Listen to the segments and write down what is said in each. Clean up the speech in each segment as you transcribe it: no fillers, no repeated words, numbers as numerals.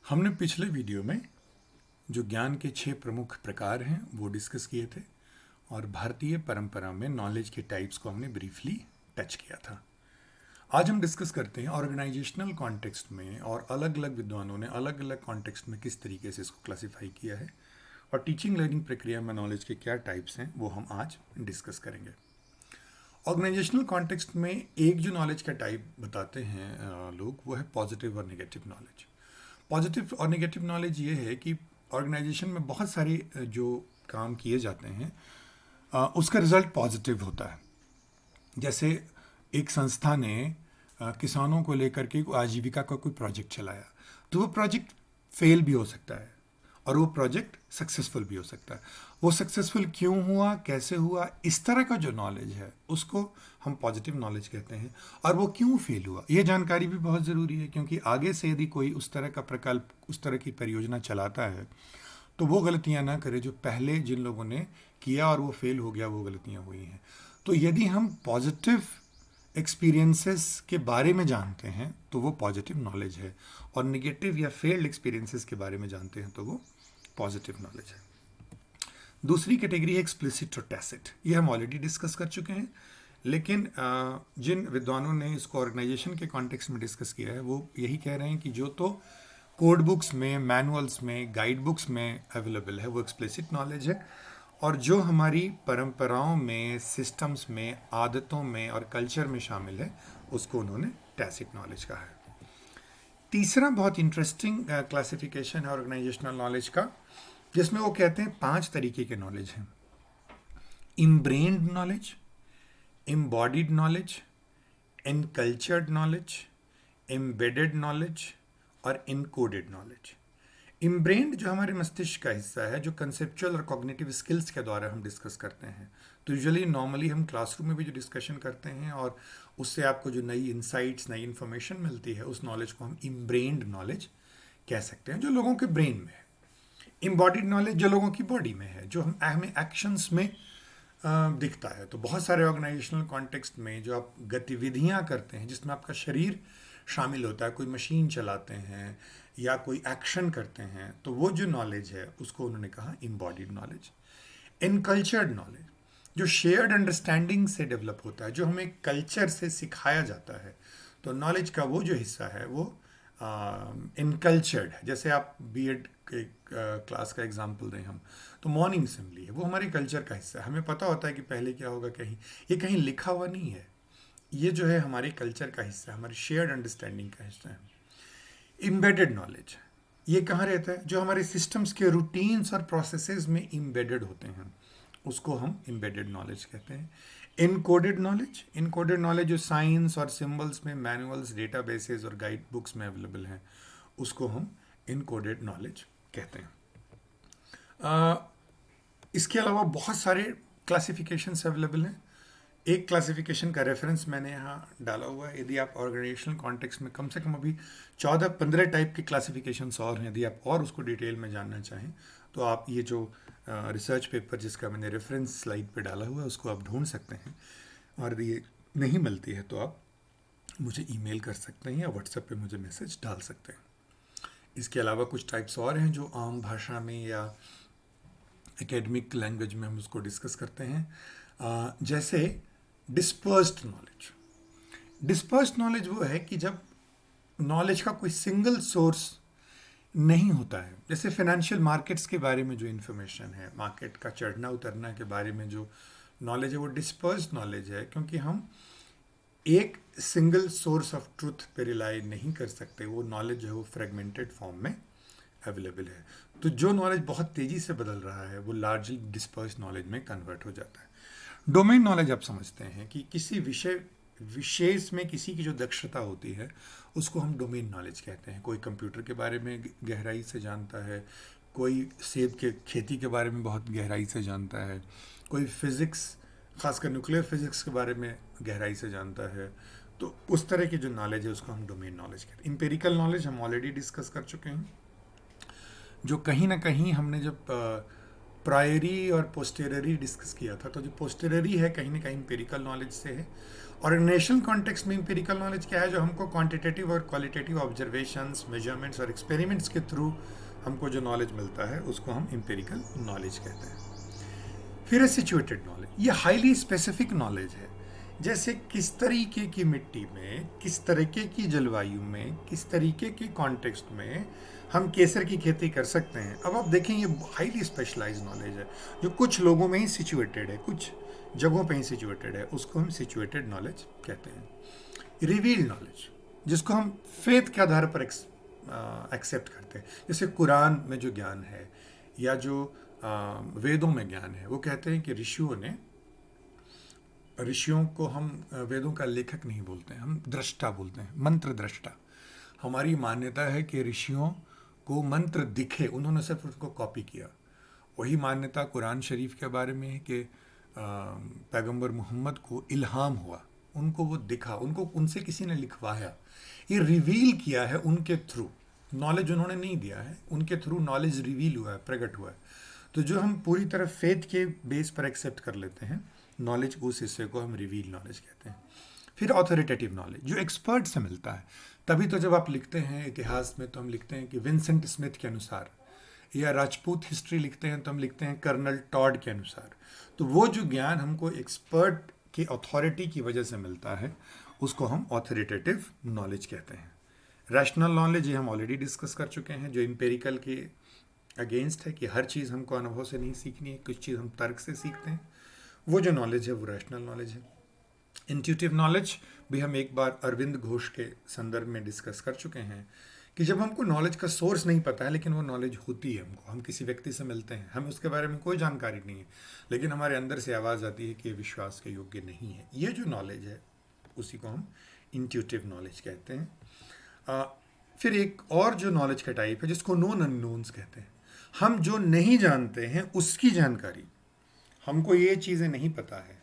हमने पिछले वीडियो में जो ज्ञान के 6 प्रमुख प्रकार हैं वो डिस्कस किए थे और भारतीय परंपरा में नॉलेज के टाइप्स को हमने ब्रीफली टच किया था। आज हम डिस्कस करते हैं ऑर्गेनाइजेशनल कॉन्टेक्स्ट में और अलग अलग विद्वानों ने अलग अलग कॉन्टेक्स्ट में किस तरीके से इसको क्लासिफाई किया है और टीचिंग लर्निंग प्रक्रिया में नॉलेज के क्या टाइप्स हैं वो हम आज डिस्कस करेंगे। ऑर्गेनाइजेशनल कॉन्टेक्स्ट में एक जो नॉलेज का टाइप बताते हैं लोग वो है पॉजिटिव और नेगेटिव नॉलेज। पॉजिटिव और नेगेटिव नॉलेज ये है कि ऑर्गेनाइजेशन में बहुत सारी जो काम किए जाते हैं उसका रिजल्ट पॉजिटिव होता है। जैसे एक संस्था ने किसानों को लेकर के आजीविका का कोई प्रोजेक्ट चलाया, तो वो प्रोजेक्ट फेल भी हो सकता है और वो प्रोजेक्ट सक्सेसफुल भी हो सकता है। वो सक्सेसफुल क्यों हुआ, कैसे हुआ, इस तरह का जो नॉलेज है उसको हम पॉजिटिव नॉलेज कहते हैं। और वो क्यों फेल हुआ ये जानकारी भी बहुत ज़रूरी है, क्योंकि आगे से यदि कोई उस तरह का प्रकल्प, उस तरह की परियोजना चलाता है तो वो गलतियां ना करे जो पहले जिन लोगों ने किया और वो फेल हो गया, वो गलतियां हुई हैं। तो यदि हम पॉजिटिव एक्सपीरियंसेस के बारे में जानते हैं तो वो पॉजिटिव नॉलेज है, और निगेटिव या फेल्ड एक्सपीरियंसेस के बारे में जानते हैं तो वो पॉजिटिव नॉलेज है। दूसरी कैटेगरी है एक्सप्लिसिट और टैसिट। ये हम ऑलरेडी डिस्कस कर चुके हैं, लेकिन जिन विद्वानों ने इसको ऑर्गेनाइजेशन के कॉन्टेक्स्ट में डिस्कस किया है वो यही कह रहे हैं कि जो तो कोड बुक्स में, मैनुअल्स में, गाइड बुक्स में अवेलेबल है वो एक्सप्लिसिट नॉलेज है, और जो हमारी परंपराओं में, सिस्टम्स में, आदतों में और कल्चर में शामिल है उसको उन्होंने टैसिट नॉलेज कहा है। तीसरा बहुत इंटरेस्टिंग क्लासिफिकेशन है ऑर्गेनाइजेशनल नॉलेज का, जिसमें वो कहते हैं 5 तरीके के नॉलेज हैं। Inbrained knowledge, embodied knowledge, encultured knowledge, embedded knowledge और इनकोडेड नॉलेज। इम्ब्रेन्ड जो हमारे मस्तिष्क का हिस्सा है, जो कंसेप्चुअल और कॉग्निटिव स्किल्स के द्वारा हम डिस्कस करते हैं। तो यूजुअली नॉर्मली हम क्लासरूम में भी जो डिस्कशन करते हैं और उससे आपको जो नई इंसाइट्स, नई इन्फॉर्मेशन मिलती है, उस नॉलेज को हम इम्ब्रेन्ड नॉलेज कह सकते हैं, जो लोगों के ब्रेन में है। इम्बॉडीड नॉलेज जो लोगों की बॉडी में है, जो हमें एक्शंस में दिखता है। तो बहुत सारे ऑर्गेनाइजेशनल कॉन्टेक्स्ट में जो आप गतिविधियां करते हैं जिसमें आपका शरीर शामिल होता है, कोई मशीन चलाते हैं या कोई एक्शन करते हैं, तो वो जो नॉलेज है उसको उन्होंने कहा इम्बॉडीड नॉलेज। इनकल्चर्ड नॉलेज जो शेयर्ड अंडरस्टैंडिंग से डेवलप होता है, जो हमें कल्चर से सिखाया जाता है, तो नॉलेज का वो जो हिस्सा है वो इनकल्चर्ड है। जैसे आप बीएड के क्लास का एग्जांपल दें हम, तो मॉर्निंग असेंबली है, वो हमारे कल्चर का हिस्सा है। हमें पता होता है कि पहले क्या होगा, कहीं ये कहीं लिखा हुआ नहीं है, ये जो है हमारे कल्चर का हिस्सा है, हमारी शेयर्ड अंडरस्टैंडिंग का हिस्सा है। इम्बेडेड नॉलेज ये कहाँ रहता है, जो हमारे सिस्टम्स के रूटीन्स और प्रोसेसेस में इम्बेडेड होते हैं, उसको हम इम्बेडेड नॉलेज कहते हैं। इनकोडेड नॉलेज जो साइंस और सिंबल्स में, मैनुअल्स, डेटाबेसेस और गाइड बुक्स में अवेलेबल हैं, उसको हम इनकोडेड नॉलेज कहते हैं। इसके अलावा बहुत सारे क्लासिफिकेशंस अवेलेबल हैं। एक क्लासिफिकेशन का रेफरेंस मैंने यहाँ डाला हुआ है। यदि आप ऑर्गेनाइजेशनल कॉन्टेक्स्ट में कम से कम अभी 14-15 टाइप के क्लासिफिकेशंस और हैं, यदि आप और उसको डिटेल में जानना चाहें तो आप ये जो रिसर्च पेपर जिसका मैंने रेफरेंस स्लाइड पे डाला हुआ है उसको आप ढूंढ सकते हैं, और यदि ये नहीं मिलती है तो आप मुझे ईमेल कर सकते हैं या व्हाट्सएप पे मुझे मैसेज डाल सकते हैं। इसके अलावा कुछ टाइप्स और हैं जो आम भाषा में या एकेडमिक लैंग्वेज में हम उसको डिस्कस करते हैं। जैसे डिस्पर्स्ड नॉलेज वो है कि जब नॉलेज का कोई सिंगल सोर्स नहीं होता है। जैसे फाइनेंशियल मार्केट्स के बारे में जो इन्फॉर्मेशन है, मार्केट का चढ़ना उतरना के बारे में जो नॉलेज है, वो डिस्पर्स्ड नॉलेज है, क्योंकि हम एक सिंगल सोर्स ऑफ ट्रूथ पे रिलाई नहीं कर सकते। वो नॉलेज जो है वो फ्रेगमेंटेड फॉर्म में अवेलेबल है। तो जो नॉलेज बहुत तेज़ी से बदल रहा है वो लार्जली डिस्पर्स्ड नॉलेज में कन्वर्ट हो जाता है। डोमेन नॉलेज आप समझते हैं कि किसी विशेष में किसी की जो दक्षता होती है उसको हम डोमेन नॉलेज कहते हैं। कोई कंप्यूटर के बारे में गहराई से जानता है, कोई सेब के खेती के बारे में बहुत गहराई से जानता है, कोई फिज़िक्स, खासकर न्यूक्लियर फिज़िक्स के बारे में गहराई से जानता है। तो उस तरह की जो नॉलेज है उसको हम डोमेन नॉलेज कहते हैं। एम्पिरिकल नॉलेज हम ऑलरेडी डिस्कस कर चुके हैं, जो कहीं ना कहीं हमने जब प्रायरी और पोस्टेररी डिस्कस किया था। तो जो पोस्टेररी है कहीं ना कहीं एम्पिरिकल नॉलेज से है। ऑर्गेनाइजेशनल कॉन्टेक्स्ट में एम्पिरिकल नॉलेज क्या है? जो हमको क्वांटिटेटिव और क्वालिटेटिव ऑब्जर्वेशंस, मेजरमेंट्स और एक्सपेरिमेंट्स के थ्रू हमको जो नॉलेज मिलता है उसको हम एम्पिरिकल नॉलेज कहते हैं। फिर है सिचुएटेड नॉलेज। ये हाईली स्पेसिफिक नॉलेज है, जैसे किस तरीके की मिट्टी में, किस तरीके की जलवायु में, किस तरीके के कॉन्टेक्स्ट में हम केसर की खेती कर सकते हैं। अब आप देखें ये हाईली स्पेशलाइज नॉलेज है जो कुछ लोगों में ही सिचुएटेड है, कुछ जगहों पे ही सिचुएटेड है, उसको हम सिचुएटेड नॉलेज कहते हैं। रिवील्ड नॉलेज, जिसको हम फेथ के आधार पर एक्सेप्ट करते हैं, जैसे कुरान में जो ज्ञान है या जो वेदों में ज्ञान है, वो कहते हैं कि ऋषियों को हम वेदों का लेखक नहीं बोलते हैं, हम दृष्टा बोलते हैं, मंत्र दृष्टा। हमारी मान्यता है कि ऋषियों को मंत्र दिखे, उन्होंने सिर्फ उसको कॉपी किया। वही मान्यता कुरान शरीफ के बारे में है कि पैगंबर मोहम्मद को इल्हाम हुआ, उनको वो दिखा, उनको उनसे किसी ने लिखवाया, ये रिवील किया है उनके थ्रू। नॉलेज उन्होंने नहीं दिया है, उनके थ्रू नॉलेज रिवील हुआ है, प्रकट हुआ है। तो जो हम पूरी तरह फेथ के बेस पर एक्सेप्ट कर लेते हैं नॉलेज, उस हिस्से को हम रिवील नॉलेज कहते हैं। फिर ऑथोरिटेटिव नॉलेज, जो एक्सपर्ट से मिलता है। तभी तो जब आप लिखते हैं इतिहास में तो हम लिखते हैं कि विंसेंट स्मिथ के अनुसार, या राजपूत हिस्ट्री लिखते हैं तो हम लिखते हैं कर्नल टॉड के अनुसार। तो वो जो ज्ञान हमको एक्सपर्ट की अथॉरिटी की वजह से मिलता है उसको हम ऑथोरिटेटिव नॉलेज कहते हैं। रैशनल नॉलेज ये हम ऑलरेडी डिस्कस कर चुके हैं, जो एम्पेरिकल के अगेंस्ट है कि हर चीज़ हमको अनुभव से नहीं सीखनी है, कुछ चीज़ हम तर्क से सीखते हैं। वो जो नॉलेज है वो रैशनल नॉलेज है। इंट्यूटिव नॉलेज भी हम एक बार अरविंद घोष के संदर्भ में डिस्कस कर चुके हैं कि जब हमको नॉलेज का सोर्स नहीं पता है लेकिन वो नॉलेज होती है हमको, हम किसी व्यक्ति से मिलते हैं, हमें उसके बारे में कोई जानकारी नहीं है, लेकिन हमारे अंदर से आवाज़ आती है कि ये विश्वास के योग्य नहीं है। ये जो नॉलेज है उसी को हम इंट्यूटिव नॉलेज कहते हैं। फिर एक और जो नॉलेज का टाइप है जिसको नोन अननोन्स कहते हैं। हम जो नहीं जानते हैं उसकी जानकारी, हमको ये चीज़ें नहीं पता है,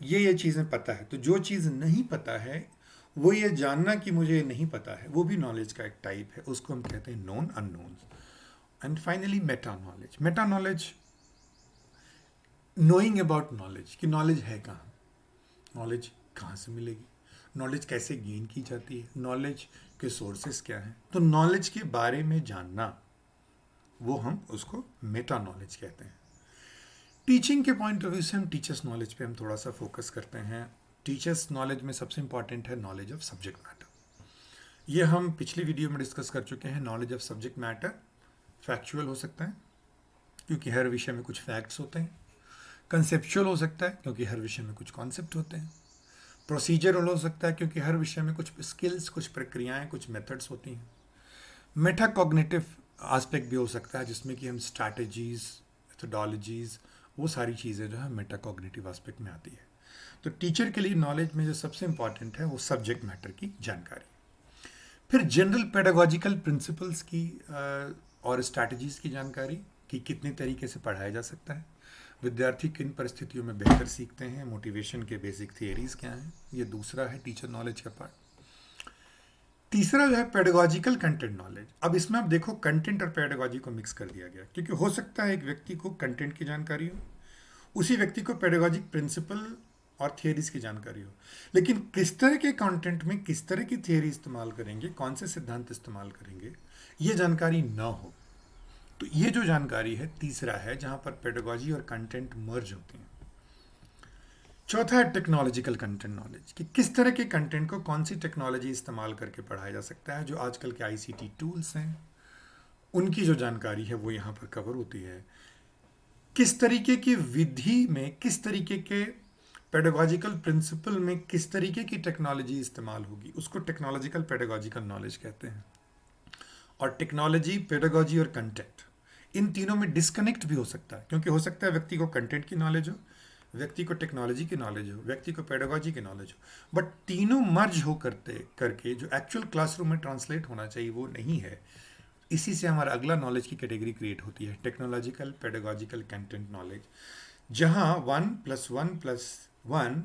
ये चीज़ें पता है, तो जो चीज़ नहीं पता है वो ये जानना कि मुझे ये नहीं पता है, वो भी नॉलेज का एक टाइप है, उसको हम कहते हैं known unknowns. And finally Meta knowledge. Meta knowledge, knowing about knowledge, कि नॉलेज है कहाँ, नॉलेज कहाँ से मिलेगी, नॉलेज कैसे गेन की जाती है, नॉलेज के सोर्सेस क्या हैं। तो नॉलेज के बारे में जानना, वो हम उसको मेटा नॉलेज कहते हैं। टीचिंग के पॉइंट ऑफ व्यू से हम टीचर्स नॉलेज पे हम थोड़ा सा फोकस करते हैं। टीचर्स नॉलेज में सबसे इंपॉर्टेंट है नॉलेज ऑफ सब्जेक्ट मैटर। ये हम पिछली वीडियो में डिस्कस कर चुके हैं। Knowledge of subject matter factual हो सकता है क्योंकि हर विषय में कुछ फैक्ट्स होते हैं, कंसेप्चुअल हो सकता है क्योंकि हर विषय में कुछ कॉन्सेप्ट होते हैं, प्रोसीजरल हो सकता है क्योंकि हर विषय में कुछ स्किल्स, कुछ प्रक्रियाएं, कुछ मेथड्स होती हैं। मेटाकॉग्निटिव एस्पेक्ट भी हो सकता है जिसमें कि हम स्ट्रैटेजीज, मेथोडोलॉजीज, वो सारी चीज़ें जो है मेटाकॉग्निटिव एस्पेक्ट में आती है। तो टीचर के लिए नॉलेज में जो सबसे इंपॉर्टेंट है वो सब्जेक्ट मैटर की जानकारी। फिर जनरल पेडागोजिकल प्रिंसिपल्स की और स्ट्रैटेजीज की जानकारी कि कितने तरीके से पढ़ाया जा सकता है, विद्यार्थी किन परिस्थितियों में बेहतर सीखते हैं, मोटिवेशन के बेसिक थियरीज क्या हैं। ये दूसरा है टीचर नॉलेज का पार्ट। तीसरा जो है पेडागोजिकल कंटेंट नॉलेज। अब इसमें आप देखो कंटेंट और पेडागोजी को मिक्स कर दिया गया, क्योंकि हो सकता है एक व्यक्ति को कंटेंट की जानकारी हो, उसी व्यक्ति को पेडागोजिक प्रिंसिपल और थियरीज की जानकारी हो, लेकिन किस तरह के कंटेंट में किस तरह की थियरी इस्तेमाल करेंगे, कौन से सिद्धांत इस्तेमाल करेंगे, ये जानकारी ना हो। तो ये जो जानकारी है तीसरा है जहां पर पेडागोजी और कंटेंट मर्ज होते हैं। चौथा है टेक्नोलॉजिकल कंटेंट नॉलेज, कि किस तरह के कंटेंट को कौन सी टेक्नोलॉजी इस्तेमाल करके पढ़ाया जा सकता है। जो आजकल के आईसीटी टूल्स हैं उनकी जो जानकारी है वो यहाँ पर कवर होती है। किस तरीके की विधि में, किस तरीके के पेडागोजिकल प्रिंसिपल में किस तरीके की टेक्नोलॉजी इस्तेमाल होगी, उसको टेक्नोलॉजिकल पेडागोजिकल नॉलेज कहते हैं। और टेक्नोलॉजी, पेडागोजी और कंटेंट, इन तीनों में डिस्कनेक्ट भी हो सकता है, क्योंकि हो सकता है व्यक्ति को कंटेंट की नॉलेज हो, व्यक्ति को टेक्नोलॉजी की नॉलेज हो, व्यक्ति को पेडागोजी की नॉलेज हो, बट तीनों मर्ज हो करके जो एक्चुअल क्लासरूम में ट्रांसलेट होना चाहिए वो नहीं है। इसी से हमारा अगला नॉलेज की कैटेगरी क्रिएट होती है, टेक्नोलॉजिकल पेडागोजिकल कंटेंट नॉलेज, जहाँ 1+1+1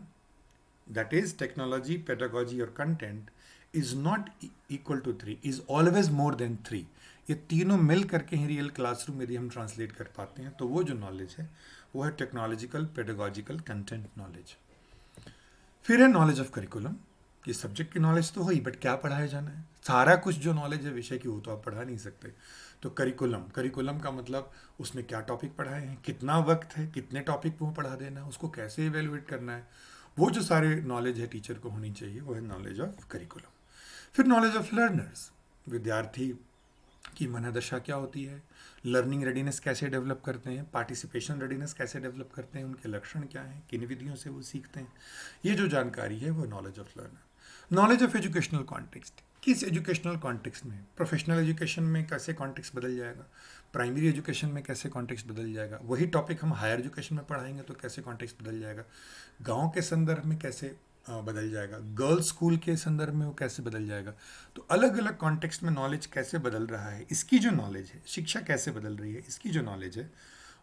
that is technology, pedagogy और content is not equal to 3, is always more than 3. ये तीनों मिल करके ही रियल क्लासरूम यदि हम ट्रांसलेट कर पाते हैं तो वो जो नॉलेज है वो है टेक्नोलॉजिकल, पेडागोजिकल, कंटेंट नॉलेज. फिर है नॉलेज ऑफ करिकुलम. कि सब्जेक्ट की नॉलेज तो हुई, बट क्या पढ़ाया जाना है. सारा कुछ जो नॉलेज है विषय की वो तो आप पढ़ा नहीं सकते. तो करिकुलम का मतलब उसमें क्या टॉपिक पढ़ाए हैं, कितना वक्त है, कितने टॉपिक वो पढ़ा देना है, उसको कैसे इवेलुएट करना है, वो जो सारे नॉलेज है टीचर को होनी चाहिए, वो है नॉलेज ऑफ करिकुलम. फिर नॉलेज ऑफ लर्नर्स, विद्यार्थी की मनोदशा क्या होती है, लर्निंग रेडीनेस कैसे डेवलप करते हैं, पार्टिसिपेशन रेडीनेस कैसे डेवलप करते हैं, उनके लक्षण क्या हैं, किन विधियों से वो सीखते हैं, ये जो जानकारी है वो knowledge of learner. Knowledge of educational context, किस एजुकेशनल कॉन्टेक्स्ट में, प्रोफेशनल एजुकेशन में कैसे कॉन्टेक्स्ट बदल जाएगा, प्राइमरी एजुकेशन में कैसे कॉन्टेक्स्ट बदल जाएगा, वही टॉपिक हम हायर एजुकेशन में पढ़ाएंगे तो कैसे कॉन्टेक्स्ट बदल जाएगा, गांव के संदर्भ में कैसे बदल जाएगा, गर्ल्स स्कूल के संदर्भ में वो कैसे बदल जाएगा. तो अलग अलग कॉन्टेक्स्ट में नॉलेज कैसे बदल रहा है, इसकी जो नॉलेज है, शिक्षा कैसे बदल रही है, इसकी जो नॉलेज है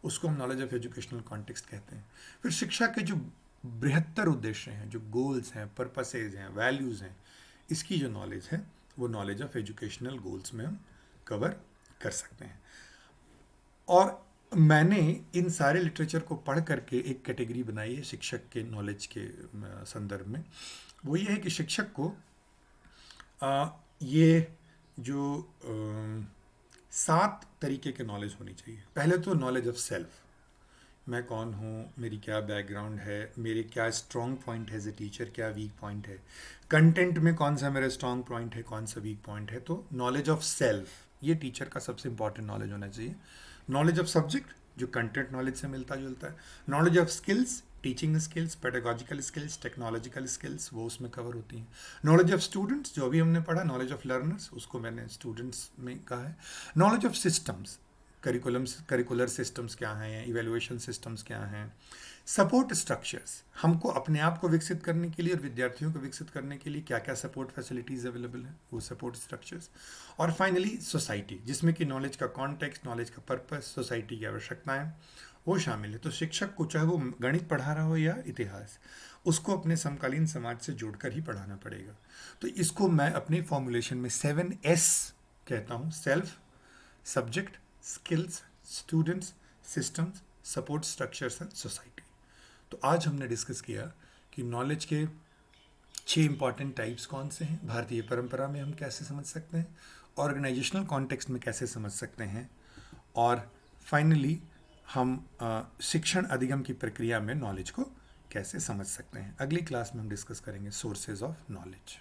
उसको हम नॉलेज ऑफ एजुकेशनल कॉन्टेक्स्ट कहते हैं. फिर शिक्षा के जो बृहत्तर उद्देश्य हैं, जो गोल्स हैं, पर्पसेज हैं, वैल्यूज़ हैं, इसकी जो नॉलेज है वो नॉलेज ऑफ एजुकेशनल गोल्स में हम कवर कर सकते हैं. और मैंने इन सारे लिटरेचर को पढ़ करके एक कैटेगरी बनाई है शिक्षक के नॉलेज के संदर्भ में. वो ये है कि शिक्षक को ये जो 7 तरीके के नॉलेज होनी चाहिए. पहले तो नॉलेज ऑफ सेल्फ, मैं कौन हूँ, मेरी क्या बैकग्राउंड है, मेरे क्या स्ट्रॉन्ग पॉइंट है एज ए टीचर, क्या वीक पॉइंट है, कंटेंट में कौन सा मेरा स्ट्रॉन्ग पॉइंट है, कौन सा वीक पॉइंट है. तो नॉलेज ऑफ सेल्फ ये टीचर का सबसे इंपॉर्टेंट नॉलेज होना चाहिए. नॉलेज ऑफ सब्जेक्ट जो कंटेंट नॉलेज से मिलता जुलता है. Knowledge of skills, teaching skills, pedagogical skills, technological skills, वो उसमें कवर होती हैं. नॉलेज ऑफ स्टूडेंट्स जो अभी हमने पढ़ा, नॉलेज ऑफ लर्नर्स उसको मैंने स्टूडेंट्स में कहा है. Knowledge of systems, curricular systems क्या हैं, इवेल्युएशन सिस्टम्स क्या हैं. सपोर्ट स्ट्रक्चर्स, हमको अपने आप को विकसित करने के लिए और विद्यार्थियों को विकसित करने के लिए क्या क्या सपोर्ट फैसिलिटीज़ अवेलेबल हैं, वो सपोर्ट स्ट्रक्चर्स. और फाइनली सोसाइटी, जिसमें कि नॉलेज का कॉन्टेक्स्ट, नॉलेज का पर्पस, सोसाइटी की आवश्यकताएं वो शामिल है. तो शिक्षक को चाहे वो गणित पढ़ा रहा हो या इतिहास, उसको अपने समकालीन समाज से जोड़कर ही पढ़ाना पड़ेगा. तो इसको मैं अपने फॉर्मुलेशन में 7S कहता हूँ: self, subject, skills, students, systems, support structures and society. तो आज हमने डिस्कस किया कि नॉलेज के 6 इंपॉर्टेंट टाइप्स कौन से हैं, भारतीय परंपरा में हम कैसे समझ सकते हैं, ऑर्गेनाइजेशनल कॉन्टेक्स्ट में कैसे समझ सकते हैं, और फाइनली हम शिक्षण अधिगम की प्रक्रिया में नॉलेज को कैसे समझ सकते हैं. अगली क्लास में हम डिस्कस करेंगे सोर्सेज ऑफ नॉलेज.